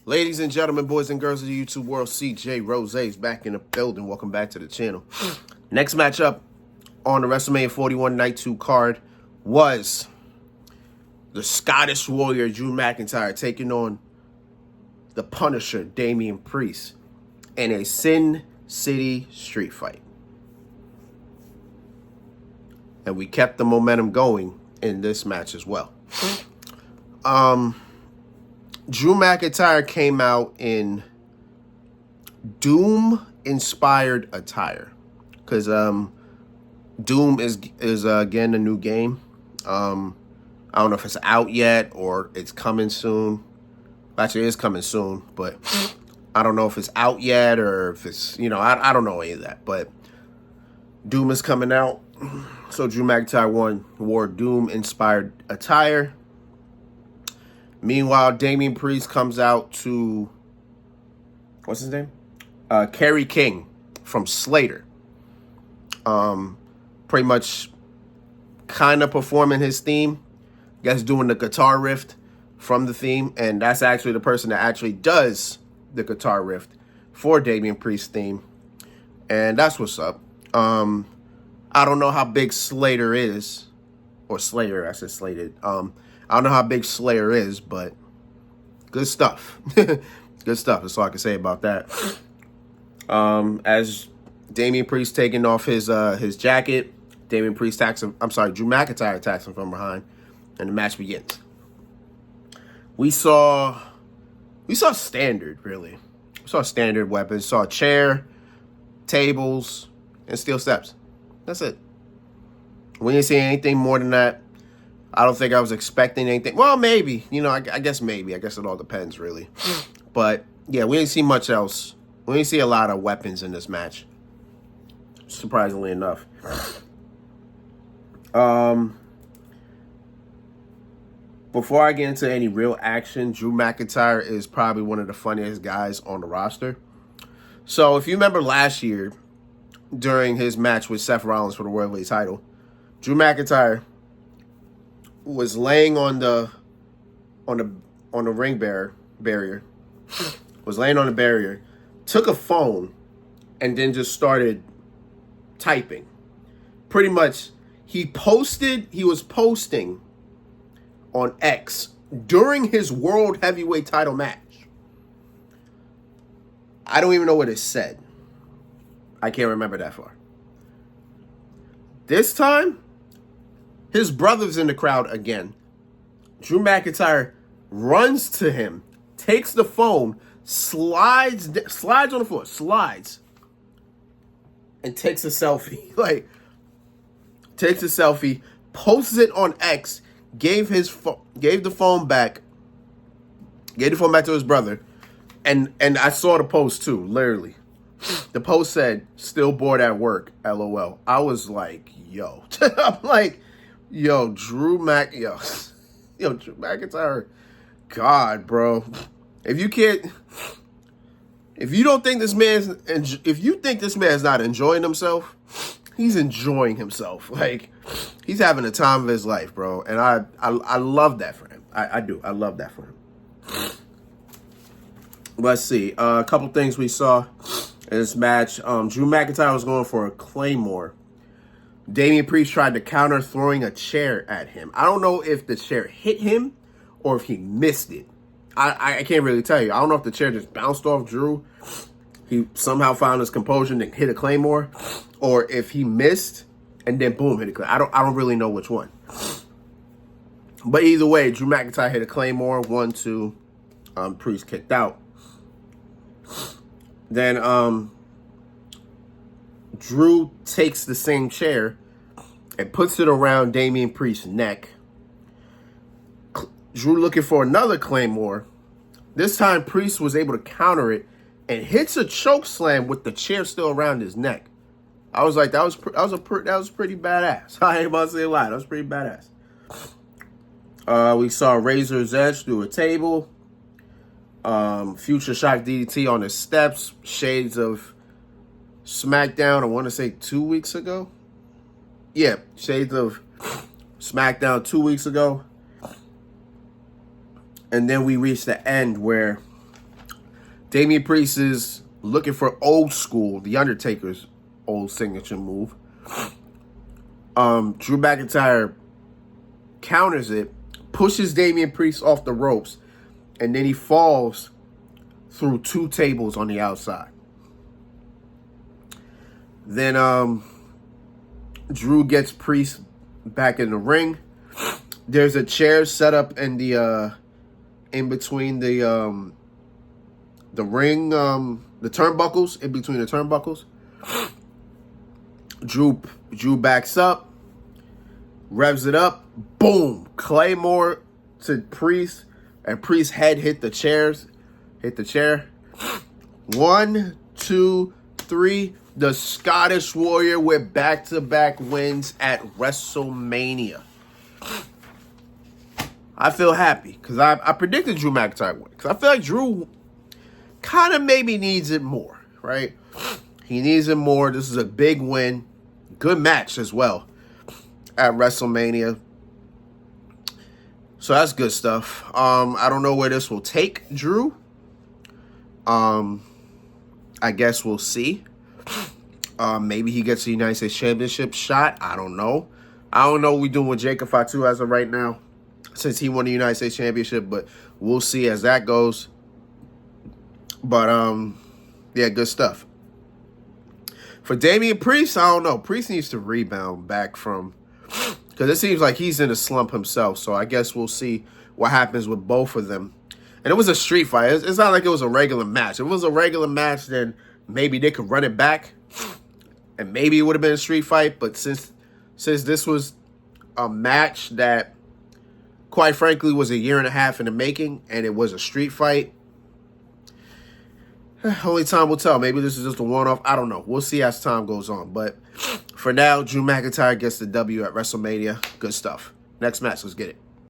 Ladies and gentlemen, boys and girls of the YouTube world, CJ Rose's back in the building. Welcome back to the channel. Next matchup on the Wrestlemania 41 Night 2 card was the Scottish Warrior Drew McIntyre taking on the Punisher Damian Priest in a Sin City street fight. And we kept the momentum going in this match as well. Drew McIntyre came out in Doom-inspired attire. Because Doom is again a new game. I don't know if it's out yet or it's coming soon. Actually, it is coming soon, but I don't know if it's out yet or if it's, I don't know any of that. But Doom is coming out. So Drew McIntyre wore Doom-inspired attire. Meanwhile, Damian Priest comes out to, what's his name? Kerry King from Slater. Pretty much kind of performing his theme. I guess doing the guitar riff from the theme. And that's actually the person that actually does the guitar riff for Damian Priest's theme. And that's what's up. I don't know how big Slater is. Or Slayer, I said Slated. I don't know how big Slayer is, but good stuff. Good stuff. That's all I can say about that. As Damian Priest taking off his jacket, Drew McIntyre attacks him from behind, and the match begins. We saw standard, really. We saw standard weapons. Saw a chair, tables, and steel steps. That's it. We didn't see anything more than that. I don't think I was expecting anything. Well, maybe. I guess maybe. I guess it all depends, really. But, yeah, we didn't see much else. We didn't see a lot of weapons in this match. Surprisingly enough. Before I get into any real action, Drew McIntyre is probably one of the funniest guys on the roster. So, if you remember last year, during his match with Seth Rollins for the World Heavyweight title, Drew McIntyre was laying on the ring barrier, was laying on the barrier, took a phone, and then just started typing. Pretty much, he was posting on X during his World Heavyweight title match. I don't even know what it said. I can't remember that far. This time, his brother's in the crowd again. Drew McIntyre runs to him, takes the phone, slides on the floor, and takes a selfie. Takes a selfie, posts it on X, gave the phone back to his brother, and I saw the post too, literally. The post said, "Still bored at work, LOL." I was like, yo. I'm like, yo, Drew McIntyre, God, bro. If you think this man's not enjoying himself, he's enjoying himself. He's having the time of his life, bro. And I love that for him. I do. I love that for him. Let's see. A couple things we saw in this match. Drew McIntyre was going for a Claymore. Damian Priest tried to counter, throwing a chair at him. I don't know if the chair hit him or if he missed it. I can't really tell you. I don't know if the chair just bounced off Drew. He somehow found his composure and hit a Claymore, or if he missed and then boom, hit a Claymore. I don't really know which one. But either way, Drew McIntyre hit a Claymore. 1-2. Priest kicked out. Then Drew takes the same chair and puts it around Damian Priest's neck. Drew looking for another Claymore. This time, Priest was able to counter it and hits a choke slam with the chair still around his neck. I was like, that was pretty badass. I ain't about to say a lie. That was pretty badass. We saw Razor's Edge through a table. Future Shock DDT on the steps. Shades of SmackDown, I want to say 2 weeks ago. Yeah, shades of SmackDown 2 weeks ago. And then we reached the end where Damian Priest is looking for old school, The Undertaker's old signature move. Drew McIntyre counters it, pushes Damian Priest off the ropes, and then he falls through 2 tables on the outside. Then Drew gets Priest back in the ring. There's a chair set up in the in between the ring, the turnbuckles, in between the turnbuckles. Drew backs up, revs it up, boom, Claymore to Priest, and Priest's head hit the chair. 1, 2, 3. The Scottish Warrior with back-to-back wins at WrestleMania. I feel happy because I predicted Drew McIntyre win. Because I feel like Drew kind of maybe needs it more, right? He needs it more. This is a big win. Good match as well at WrestleMania. So that's good stuff. I don't know where this will take Drew. I guess we'll see. Maybe he gets the United States Championship shot. I don't know. I don't know what we're doing with Jacob Fatu as of right now, since he won the United States Championship, but we'll see as that goes. But, yeah, good stuff. For Damian Priest, I don't know. Priest needs to rebound back from, because it seems like he's in a slump himself, so I guess we'll see what happens with both of them. And it was a street fight. It's not like it was a regular match. If it was a regular match, then maybe they could run it back, and maybe it would have been a street fight. But since this was a match that, quite frankly, was 1.5 years in the making, and it was a street fight, only time will tell. Maybe this is just a one-off. I don't know. We'll see as time goes on. But for now, Drew McIntyre gets the W at WrestleMania. Good stuff. Next match. Let's get it.